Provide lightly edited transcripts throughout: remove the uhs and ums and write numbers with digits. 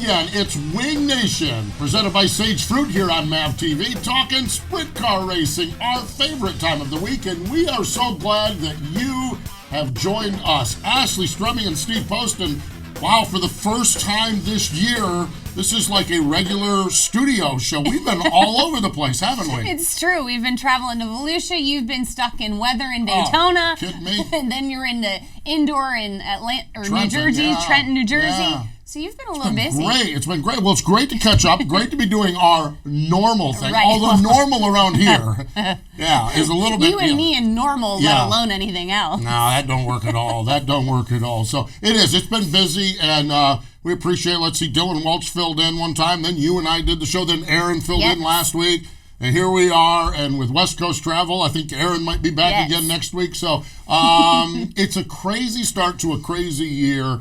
again. It's Wing Nation, presented by Sage Fruit here on MAV TV, talking sprint car racing, our favorite time of the week, and we are so glad that you have joined us. Ashley, Stremme, and Steve Poston. Wow, for the first time this year, this is like a regular studio show. We've been all over the place, haven't we? It's true. We've been traveling to Volusia. You've been stuck in weather in Daytona. Kidding me? And then you're in the indoor in Atlanta or Trenton, New Jersey, Trenton, New Jersey. Yeah. So you've been a little busy. Great. It's been great. Well, it's great to catch up. Great to be doing our normal thing. Right. Although normal around here, is a little bit. You and me and normal, let alone anything else. No, that don't work at all. That don't work at all. So it is. It's been busy, and we appreciate it. Let's see, Dylan Welch filled in one time. Then you and I did the show. Then Aaron filled in last week. And here we are. And with West Coast travel, I think Aaron might be back again next week. So it's a crazy start to a crazy year.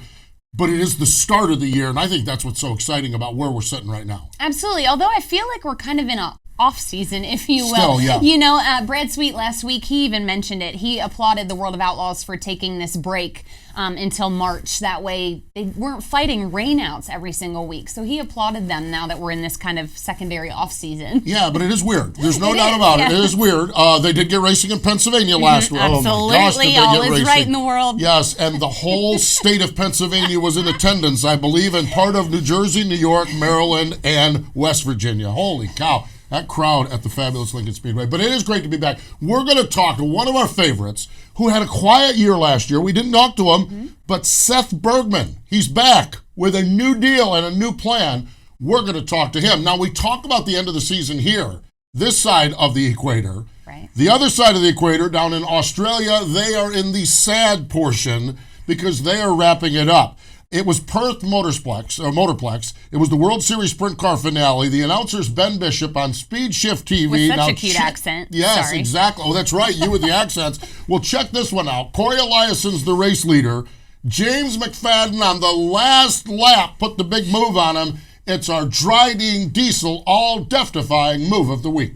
But it is the start of the year, and I think that's what's so exciting about where we're sitting right now. Absolutely. Although I feel like we're kind of in a off season, if you will. Still, yeah. You know, Brad Sweet last week, he even mentioned it. He applauded the World of Outlaws for taking this break until March. That way they weren't fighting rainouts every single week. So he applauded them now that we're in this kind of secondary off season. Yeah, but it is weird. There's no doubt about it. It is weird. They did get racing in Pennsylvania last week. Absolutely. Oh my gosh, did they All get is racing. right in the world. Yes, and the whole state of Pennsylvania was in attendance, I believe, and part of New Jersey, New York, Maryland, and West Virginia. Holy cow. That crowd at the fabulous Lincoln Speedway. But it is great to be back. We're going to talk to one of our favorites who had a quiet year last year. We didn't talk to him, but Seth Bergman. He's back with a new deal and a new plan. We're going to talk to him. Now, we talk about the end of the season here, this side of the equator. Right. The other side of the equator, down in Australia, they are in the sad portion because they are wrapping it up. It was Perth Motorplex. It was the World Series Sprint Car finale. The announcer's Ben Bishop on Speed Shift TV. With such a cute accent. Yes, Sorry. exactly. Oh, that's right. You with the accents. Well, check this one out. Corey Eliason's the race leader. James McFadden on the last lap put the big move on him. It's our Dryden Diesel all death-defying move of the week.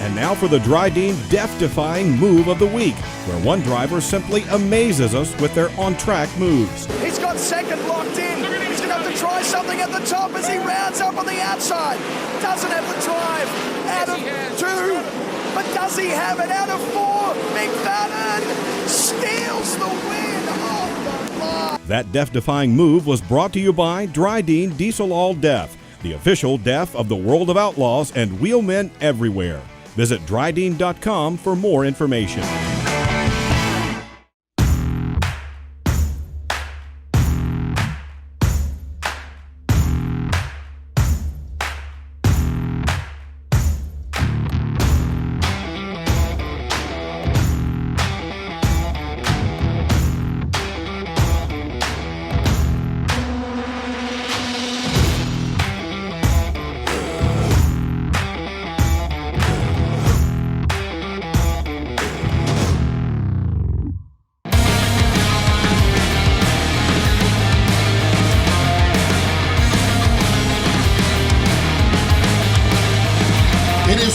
And now for the Dryden death-defying move of the week, where one driver simply amazes us with their on-track moves. He's got second locked in. He's going to have to try something at the top as he rounds up on the outside. Doesn't have the drive. Out of two. But does he have it out of four? McFadden steals the win on the line. That death-defying move was brought to you by Dryden Diesel All Death, the official DEF of the World of Outlaws and wheelmen everywhere. Visit Dryden.com for more information.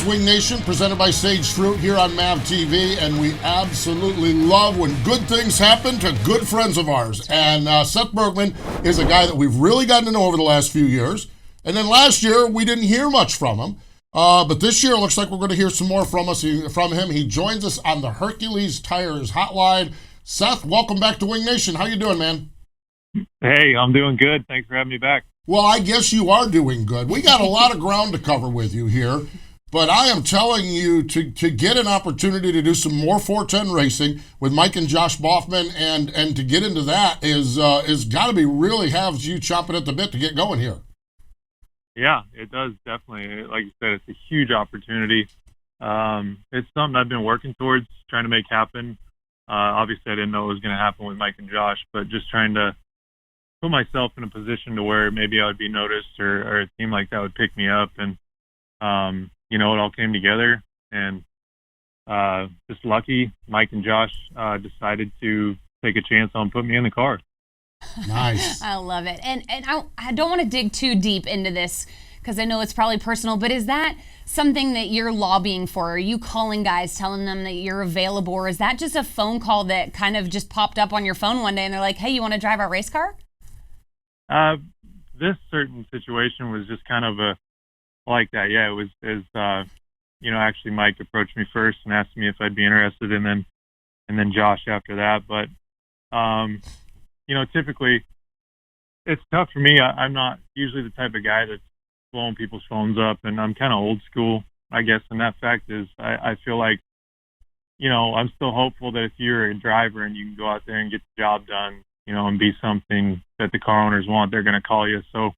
Wing Nation, presented by Sage Fruit here on MAV TV, and we absolutely love when good things happen to good friends of ours. And Seth Bergman is a guy that we've really gotten to know over the last few years. And then last year, we didn't hear much from him. But this year, it looks like we're going to hear some more from him. He joins us on the Hercules Tires hotline. Seth, welcome back to Wing Nation. How you doing, man? Hey, I'm doing good. Thanks for having me back. Well, I guess you are doing good. We got a lot of ground to cover with you here. But I am telling you to get an opportunity to do some more 410 racing with Mike and Josh Boffman, and to get into that is got to be really has you chomping at the bit to get going here. Yeah, it does, definitely. Like you said, it's a huge opportunity. It's something I've been working towards, trying to make happen. Obviously, I didn't know it was going to happen with Mike and Josh, but just trying to put myself in a position to where maybe I would be noticed, or a team like that would pick me up. And it all came together, and just lucky Mike and Josh decided to take a chance on putting me in the car. Nice. I love it. And I don't want to dig too deep into this because I know it's probably personal, but is that something that you're lobbying for? Are you calling guys, telling them that you're available, or is that just a phone call that kind of just popped up on your phone one day and they're like, hey, you want to drive our race car? this certain situation was just kind of like that. Yeah, it was actually Mike approached me first and asked me if I'd be interested, and then Josh after that. But typically it's tough for me. I'm not usually the type of guy that's blowing people's phones up, and I'm kind of old school, I guess. And that fact is, I feel like, I'm still hopeful that if you're a driver and you can go out there and get the job done, and be something that the car owners want, they're going to call you. So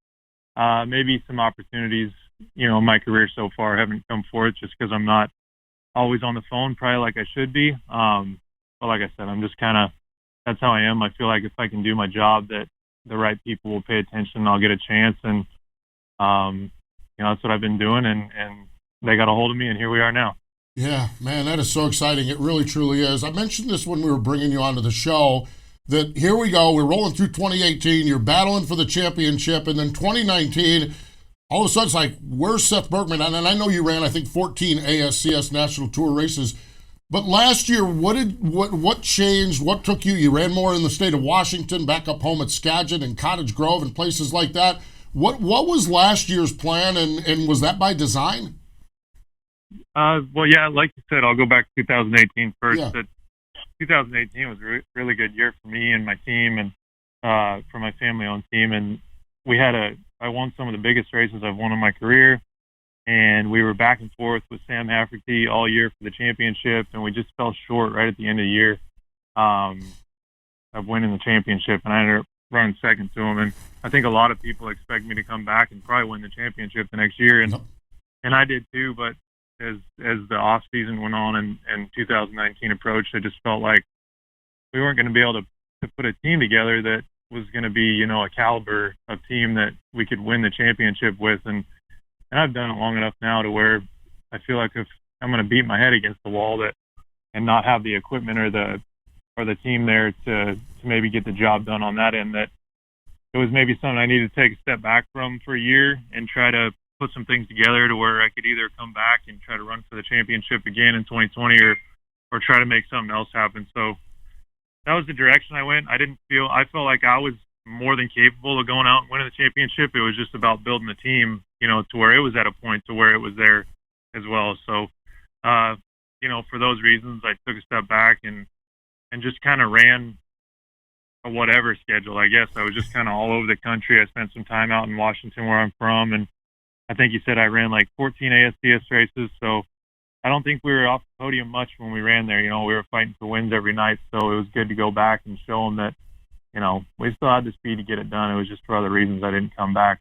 maybe some opportunities, in my career so far haven't come forth just because I'm not always on the phone, probably like I should be. But like I said, I'm just that's how I am. I feel like if I can do my job, that the right people will pay attention and I'll get a chance. And, that's what I've been doing. And they got a hold of me, and here we are now. Yeah, man, that is so exciting. It really, truly is. I mentioned this when we were bringing you onto the show, that here we go. We're rolling through 2018. You're battling for the championship. And then 2019, all of a sudden, it's like, where's Seth Bergman? And I know you ran, I think, 14 ASCS National Tour races. But last year, what changed? What took you? You ran more in the state of Washington, back up home at Skagit and Cottage Grove and places like that. What was last year's plan, and was that by design? Well, yeah, like you said, I'll go back to 2018 first. Yeah. 2018 was a really good year for me and my team, and for my family-owned team. And I won some of the biggest races I've won in my career. And we were back and forth with Sam Hafferty all year for the championship, and we just fell short right at the end of the year of winning the championship. And I ended up running second to him. And I think a lot of people expect me to come back and probably win the championship the next year, and I did too. But as the off season went on and 2019 approached, I just felt like we weren't going to be able to put a team together that was going to be, a caliber of team that we could win the championship with. And I've done it long enough now to where I feel like if I'm going to beat my head against the wall and not have the equipment or the team there to maybe get the job done on that end, that it was maybe something I needed to take a step back from for a year and try to put some things together to where I could either come back and try to run for the championship again in 2020 or try to make something else happen. So that was the direction I went. I felt like I was more than capable of going out and winning the championship. It was just about building the team, to where it was at a point to where it was there as well. So, for those reasons, I took a step back and just kind of ran a whatever schedule, I guess. I was just kind of all over the country. I spent some time out in Washington where I'm from, and I think you said I ran like 14 ASCS races. So I don't think we were off the podium much when we ran there. We were fighting for wins every night. So it was good to go back and show them that, we still had the speed to get it done. It was just for other reasons I didn't come back.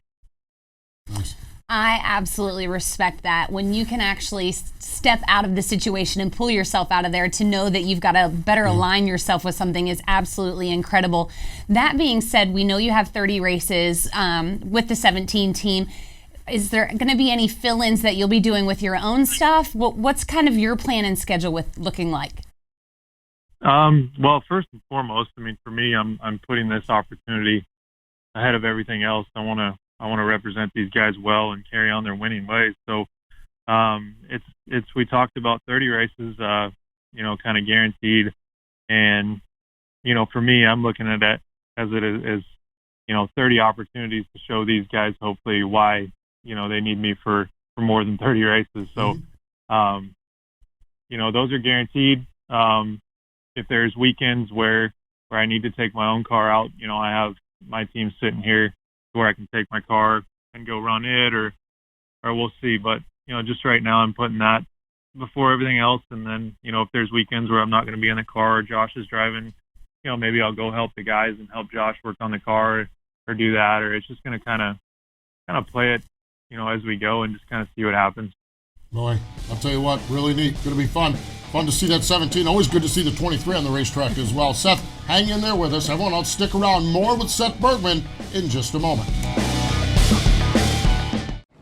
I absolutely respect that. When you can actually step out of the situation and pull yourself out of there to know that you've got to better align yourself with something is absolutely incredible. That being said, we know you have 30 races with the 17 team. Is there going to be any fill-ins that you'll be doing with your own stuff? What's kind of your plan and schedule looking like? Well, first and foremost, for me, I'm putting this opportunity ahead of everything else. I want to represent these guys well and carry on their winning ways. So, we talked about 30 races, kind of guaranteed. And, for me, I'm looking at it as 30 opportunities to show these guys hopefully why, they need me for more than 30 races. So, those are guaranteed. If there's weekends where I need to take my own car out, I have my team sitting here where I can take my car and go run it, or we'll see. But, just right now I'm putting that before everything else. And then, if there's weekends where I'm not going to be in the car or Josh is driving, maybe I'll go help the guys and help Josh work on the car or do that, or it's just going to kind of play it, as we go and just kind of see what happens. Boy, I'll tell you what, really neat. Going to be fun. Fun to see that 17. Always good to see the 23 on the racetrack as well. Seth, hang in there with us. Everyone else, stick around. More with Seth Bergman in just a moment.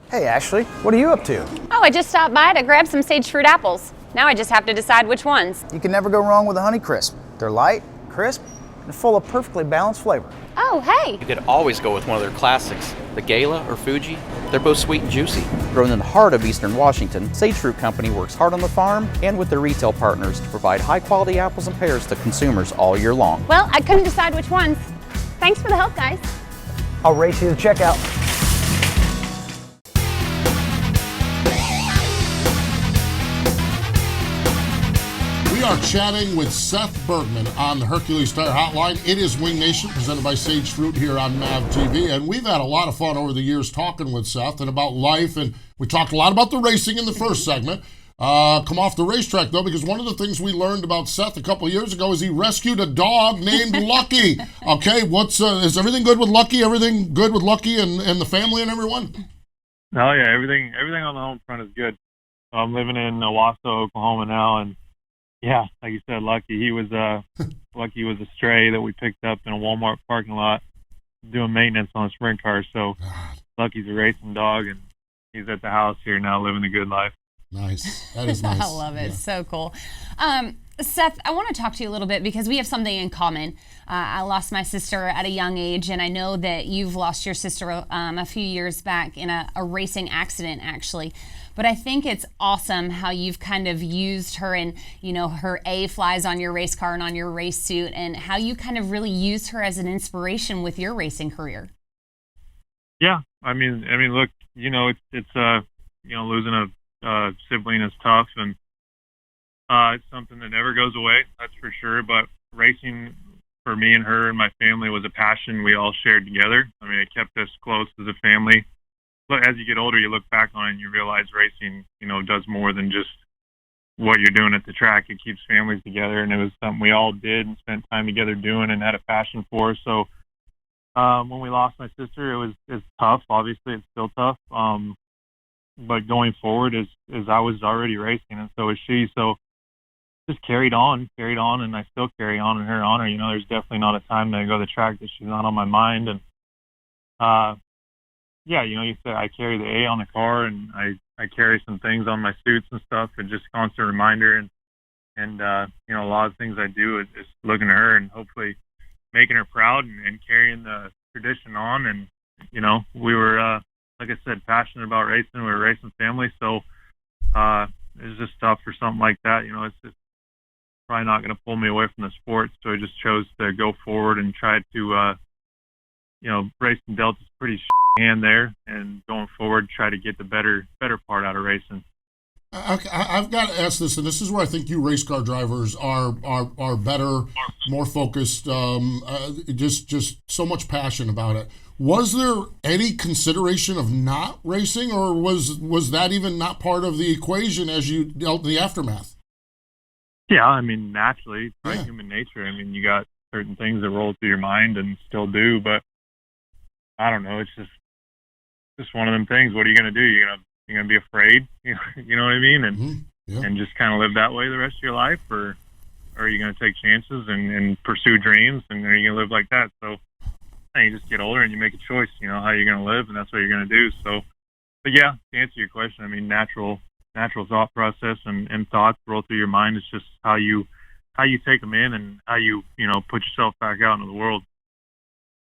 Hey, Ashley, what are you up to? Oh, I just stopped by to grab some sage fruit apples. Now I just have to decide which ones. You can never go wrong with a Honey Crisp. They're light, crisp, and full of perfectly balanced flavor. Oh, hey. You could always go with one of their classics, the Gala or Fuji. They're both sweet and juicy. Grown in the heart of Eastern Washington, Sage Fruit Company works hard on the farm and with their retail partners to provide high-quality apples and pears to consumers all year long. Well, I couldn't decide which ones. Thanks for the help, guys. I'll race you to checkout. We are chatting with Seth Bergman on the Hercules Tire Hotline. It is Wing Nation, presented by Sage Fruit here on MAV TV. And we've had a lot of fun over the years talking with Seth and about life. And we talked a lot about the racing in the first segment. Come off the racetrack, though, because one of the things we learned about Seth a couple of years ago is he rescued a dog named Lucky. Okay, is everything good with Lucky? Everything good with Lucky and the family and everyone? Oh, yeah, everything on the home front is good. I'm living in Owasso, Oklahoma now, and yeah, like you said, Lucky. He was a stray that we picked up in a Walmart parking lot doing maintenance on a sprint car. So Lucky's a racing dog, and he's at the house here now living the good life. Nice. That is nice. I love it. Yeah. So cool. Seth, I want to talk to you a little bit because we have something in common. I lost my sister at a young age, and I know that you've lost your sister a few years back in a racing accident, actually. But I think it's awesome how you've kind of used her, and her A flies on your race car and on your race suit, and how you kind of really used her as an inspiration with your racing career. Yeah, I mean, look, it's losing a sibling is tough, and it's something that never goes away, that's for sure. But racing for me and her and my family was a passion we all shared together. I mean, it kept us close as a family. But as you get older, you look back on it and you realize racing, does more than just what you're doing at the track. It keeps families together, and it was something we all did and spent time together doing and had a passion for. So when we lost my sister, it's tough. Obviously, it's still tough. But going forward, as I was already racing, and so is she. So just carried on, and I still carry on in her honor. There's definitely not a time that I go to the track that she's not on my mind. And yeah, you said I carry the A on the car, and I carry some things on my suits and stuff, and just constant reminder. And a lot of things I do is looking at her and hopefully making her proud and carrying the tradition on. And we were like I said, passionate about racing. We were a racing family, so it's just tough for something like that. It's just probably not going to pull me away from the sport. So I just chose to go forward and try to, racing Delta's pretty hand there, and going forward, try to get the better part out of racing. I've got to ask this, and this is where I think you race car drivers are better, more focused, just so much passion about it. Was there any consideration of not racing, or was that even not part of the equation as you dealt the aftermath? Yeah, I mean, naturally, it's human nature. I mean, you got certain things that roll through your mind and still do, but I don't know. It's just one of them things. What are you going to do? You're going to be afraid, you know what I mean? And and just kind of live that way the rest of your life, or are you going to take chances and pursue dreams, and are you going to live like that? So you just get older and you make a choice, how you're going to live, and that's what you're going to do. So, but yeah, to answer your question, I mean, natural thought process and thoughts roll through your mind. It's just how you take them in, and how you put yourself back out into the world.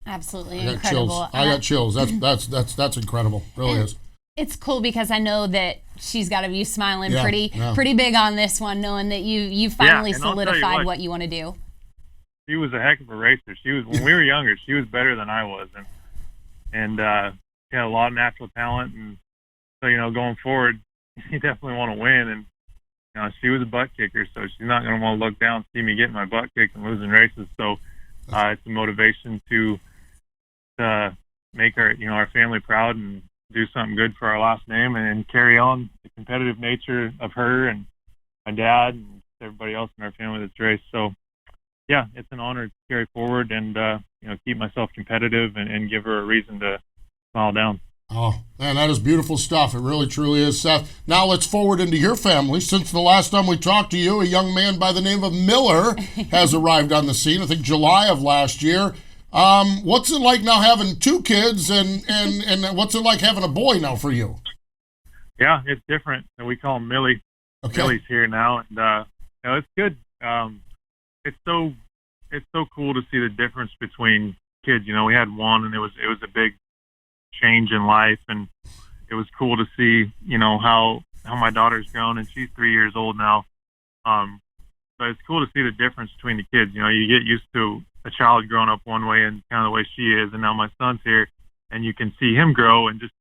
Absolutely incredible. I got chills. That's incredible. Really is. It's cool because I know that she's got to be smiling pretty big on this one, knowing that you finally solidified what you want to do. She was a heck of a racer. She was, when we were younger, she was better than I was, and she had a lot of natural talent. And so going forward, you definitely want to win. And she was a butt kicker, so she's not going to want to look down and see me getting my butt kicked and losing races. So it's a motivation to make our family proud and do something good for our last name, and carry on the competitive nature of her and my dad and everybody else in our family that's raced. So yeah, it's an honor to carry forward and keep myself competitive and give her a reason to smile down. Oh, man, that is beautiful stuff. It really, truly is, Seth. Now let's forward into your family. Since the last time we talked to you, a young man by the name of Miller has arrived on the scene, I think July of last year. What's it like now having two kids, and what's it like having a boy now for you? Yeah, it's different. We call him Millie. Okay. Millie's here now, and it's good. It's so cool to see the difference between kids. We had one, and it was a big change in life, and it was cool to see how my daughter's grown, and she's 3 years old now. But it's cool to see the difference between the kids. You get used to a child growing up one way and kind of the way she is, and now my son's here, and you can see him grow and just,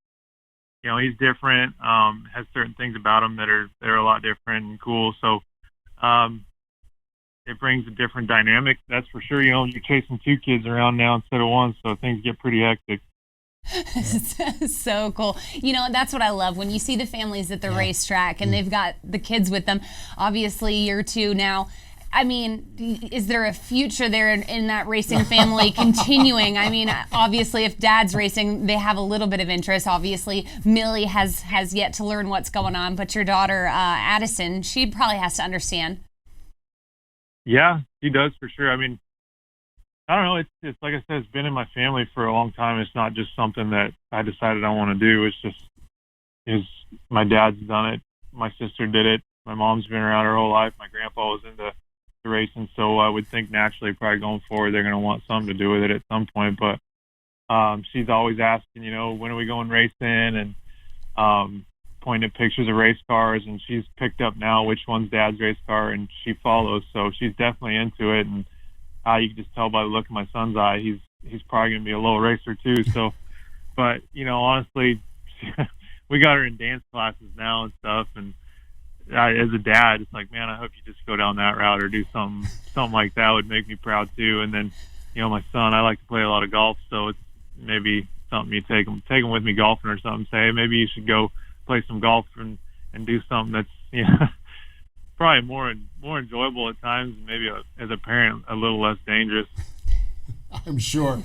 he's different, has certain things about him that are a lot different and cool. So it brings a different dynamic, that's for sure. You're chasing 2 kids around now instead of 1, so things get pretty hectic. So cool. That's what I love when you see the families at the racetrack and they've got the kids with them. Obviously, year 2 now. I mean, is there a future there in that racing family continuing? I mean, obviously, if Dad's racing, they have a little bit of interest. Obviously, Millie has yet to learn what's going on, but your daughter, Addison, she probably has to understand. Yeah, she does for sure. I mean, I don't know. It's like I said, it's been in my family for a long time. It's not just something that I decided I want to do. It's my dad's done it. My sister did it. My mom's been around her whole life. My grandpa was into the racing, so I would think naturally, probably going forward, they're going to want something to do with it at some point. But she's always asking, when are we going racing, and pointing at pictures of race cars, and she's picked up now which one's Dad's race car, and she follows. So she's definitely into it, and you can just tell by the look in my son's eye, he's probably going to be a little racer too. So, but honestly, we got her in dance classes now and stuff, and as a dad, it's like, man, I hope you just go down that route or do something like that would make me proud too. And then, my son, I like to play a lot of golf, so it's maybe something you take him with me golfing or something. Say, hey, maybe you should go play some golf and do something that's probably more enjoyable at times, and maybe as a parent a little less dangerous. I am sure.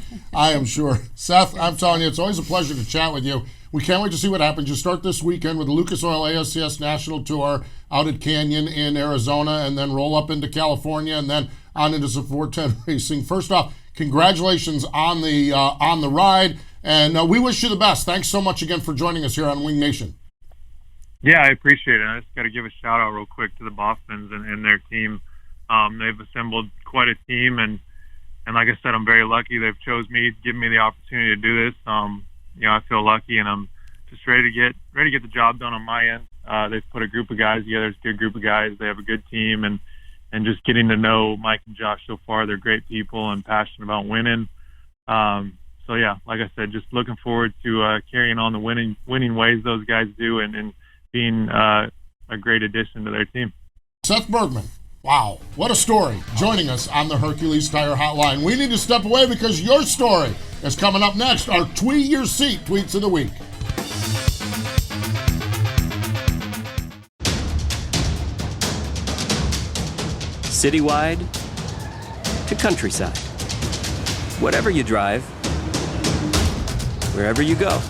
Seth, I'm telling you, it's always a pleasure to chat with you. We can't wait to see what happens. You start this weekend with the Lucas Oil ASCS National Tour out at Canyon in Arizona, and then roll up into California, and then on into some 410 racing. First off, congratulations on the ride, and we wish you the best. Thanks so much again for joining us here on Wing Nation. Yeah, I appreciate it. I just got to give a shout out real quick to the Bosmans and their team. They've assembled quite a team, and like I said, I'm very lucky. They've chose me, given me the opportunity to do this. I feel lucky, and I'm just ready to get the job done on my end. They've put a group of guys together. It's a good group of guys. They have a good team, and just getting to know Mike and Josh so far, they're great people and passionate about winning. So yeah, like I said, just looking forward to carrying on the winning ways those guys do, and being a great addition to their team. Seth Bergman, wow, what a story, joining us on the Hercules Tire Hotline. We need to step away because your story is coming up next. Our Tweet Your Seat Tweets of the Week. Citywide to countryside. Whatever you drive, wherever you go.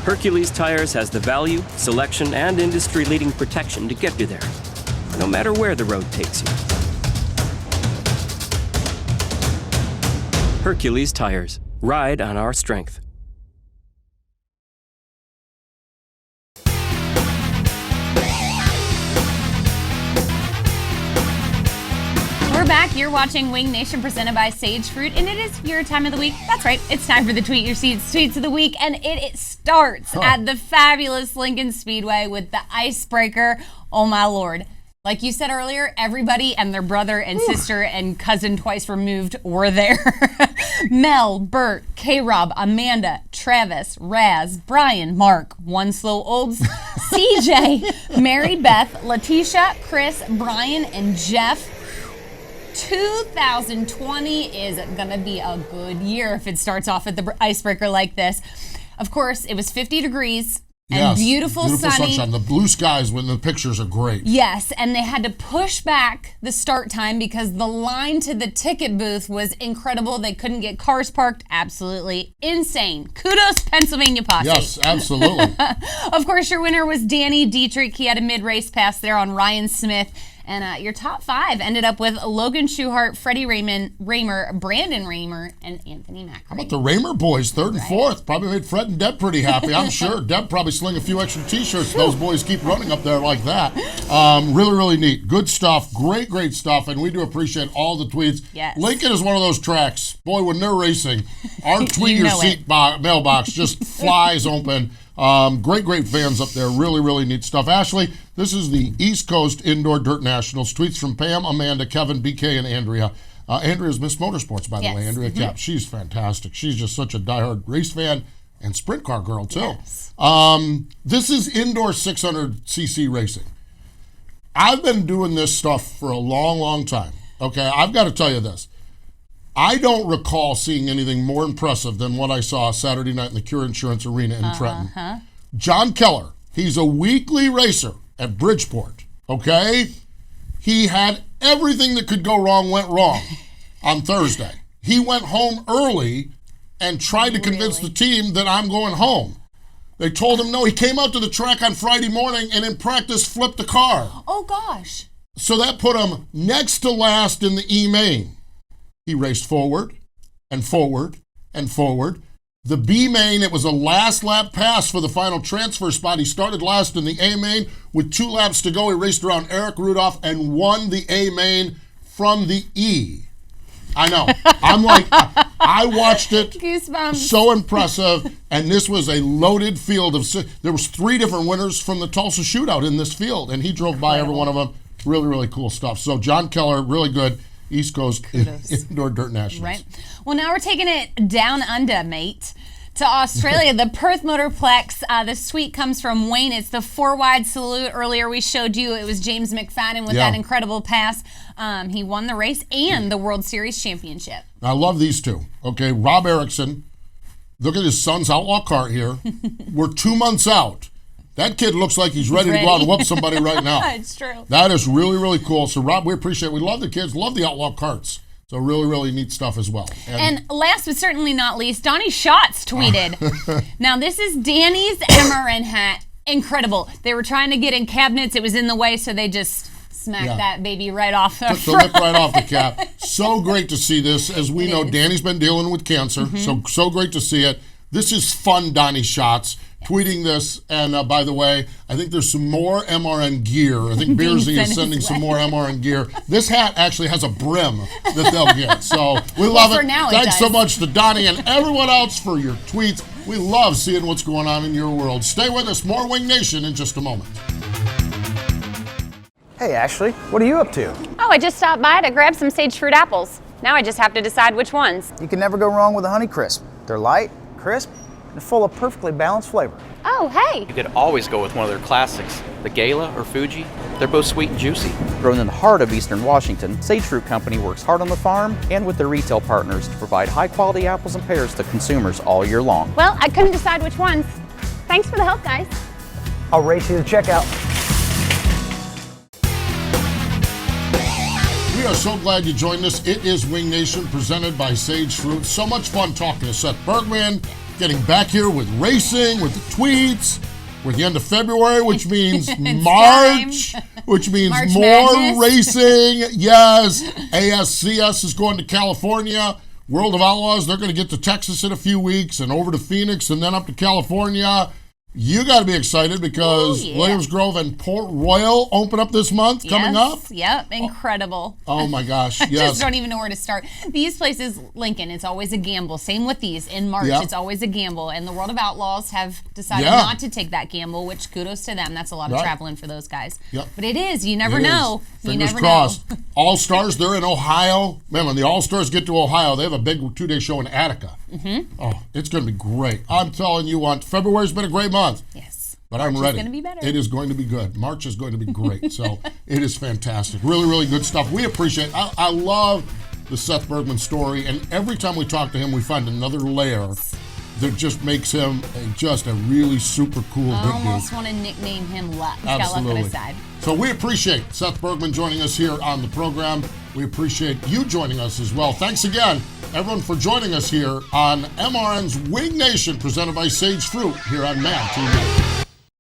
Hercules Tires has the value, selection, and industry-leading protection to get you there, no matter where the road takes you. Hercules Tires. Ride on our strength. We're back. You're watching Wing Nation presented by Sage Fruit, and it is your time of the week. That's right. It's time for the Tweet Your Seats Tweets of the Week, and it starts at the fabulous Lincoln Speedway with the icebreaker. Oh, my Lord. Like you said earlier, everybody and their brother and sister and cousin twice removed were there. Mel, Bert, K-Rob, Amanda, Travis, Raz, Brian, Mark, One Slow Olds, CJ, Mary Beth, Letitia, Chris, Brian, and Jeff. 2020 is going to be a good year if it starts off at the icebreaker like this. Of course, it was 50 degrees and yes, beautiful sunny. Sunshine. The blue skies when the pictures are great. Yes, and they had to push back the start time because the line to the ticket booth was incredible. They couldn't get cars parked. Absolutely insane. Kudos, Pennsylvania Posse. Yes, absolutely. Of course, your winner was Danny Dietrich. He had a mid-race pass there on Ryan Smith. And your top 5 ended up with Logan Schuhart, Freddie Raymer, Brandon Raymer, and Anthony Macri. How about the Raymer boys, 3rd and 4th? Probably made Fred and Deb pretty happy, I'm sure. Deb probably sling a few extra T-shirts. Those boys keep running up there like that. Really, really neat. Good stuff. Great, great stuff. And we do appreciate all the tweets. Yes. Lincoln is one of those tracks. Boy, when they're racing, our Tweet Your Seat mailbox just flies open. Great fans up there. Really, really neat stuff. Ashley, this is the East Coast Indoor Dirt Nationals. Tweets from Pam, Amanda, Kevin, BK, and Andrea. Andrea's Miss Motorsports, by the way, Andrea Cap. She's fantastic. She's just such a diehard race fan and sprint car girl, too. Yes. This is indoor 600cc racing. I've been doing this stuff for a long, long time. Okay, I've got to tell you this. I don't recall seeing anything more impressive than what I saw Saturday night in the Cure Insurance Arena in Trenton. John Keller, he's a weekly racer at Bridgeport, okay? He had everything that could go wrong went wrong on Thursday. He went home early and tried to convince the team that I'm going home. They told him no. He came out to the track on Friday morning and in practice flipped the car. Oh, gosh. So that put him next to last in the E-Main. He raced forward and forward and forward. The B-Main, it was a last lap pass for the final transfer spot. He started last in the A-Main. With 2 laps to go, he raced around Eric Rudolph and won the A-Main from the E. I know. I'm like, I watched it. Goosebumps. So impressive. And this was a loaded field of there was 3 different winners from the Tulsa shootout in this field, and he drove by every one of them. Really, really cool stuff. So John Keller, really good. East Coast Indoor Dirt Nationals. Right. Well, now we're taking it down under, mate, to Australia. The Perth Motorplex. The suite comes from Wayne. It's the 4-wide salute. Earlier we showed you it was James McFadden with that incredible pass. He won the race and the World Series championship. I love these two. Okay, Rob Erickson. Look at his son's outlaw cart here. We're 2 months out. That kid looks like he's ready to go out and whoop somebody right now. It's true. That is really, really cool. So, Rob, we appreciate it. We love the kids, love the outlaw carts. So, really, really neat stuff as well. And last but certainly not least, Donnie Schatz tweeted. Now, this is Danny's MRN hat. Incredible. They were trying to get in cabinets. It was in the way, so they just smacked that baby right off the Took the lip right off the cap. So great to see this. As we know, Danny's been dealing with cancer, so great to see it. This is fun, Donnie Schatz. Tweeting this, and by the way, I think there's some more MRN gear. I think Beersy is sending some more MRN gear. This hat actually has a brim that they'll get. So we love it. Thanks so much to Donnie and everyone else for your tweets. We love seeing what's going on in your world. Stay with us. More Wing Nation in just a moment. Hey, Ashley, what are you up to? Oh, I just stopped by to grab some sage fruit apples. Now I just have to decide which ones. You can never go wrong with a Honeycrisp. They're light, crisp, and full of perfectly balanced flavor. Oh, hey. You could always go with one of their classics, the Gala or Fuji. They're both sweet and juicy. Grown in the heart of Eastern Washington, Sage Fruit Company works hard on the farm and with their retail partners to provide high-quality apples and pears to consumers all year long. Well, I couldn't decide which ones. Thanks for the help, guys. I'll race you to checkout. We are so glad you joined us. It is Wing Nation presented by Sage Fruit. So much fun talking to Seth Bergman, getting back here with racing, with the tweets. We're at the end of February, which means March, which means March more Madness. racing. Yes, ASCS is going to California. World of Outlaws, they're going to get to Texas in a few weeks and over to Phoenix and then up to California. You got to be excited because Williams Grove and Port Royal open up this month, coming up. Yep, incredible. Oh my gosh, I yes. just don't even know where to start. These places, Lincoln, it's always a gamble. Same with these. In March, it's always a gamble. And the World of Outlaws have decided not to take that gamble, which kudos to them. That's a lot of traveling for those guys. Yep. But it is. You never know. Fingers crossed. All-Stars, they're in Ohio. Man, when the All-Stars get to Ohio, they have a big 2-day show in Attica. Oh, it's going to be great. I'm telling you what, February's been a great month. Yes. But I'm ready. It's going to be better. It is going to be good. March is going to be great. So it is fantastic. Really, really good stuff. We appreciate it. I love the Seth Bergman story. And every time we talk to him, we find another layer that just makes him just a really super cool I big almost dude. want to nickname him Luck. He's Absolutely. got Luck on his side. So we appreciate Seth Bergman joining us here on the program. We appreciate you joining us as well. Thanks again, everyone, for joining us here on MRN's Wing Nation, presented by Sage Fruit here on MAD TV.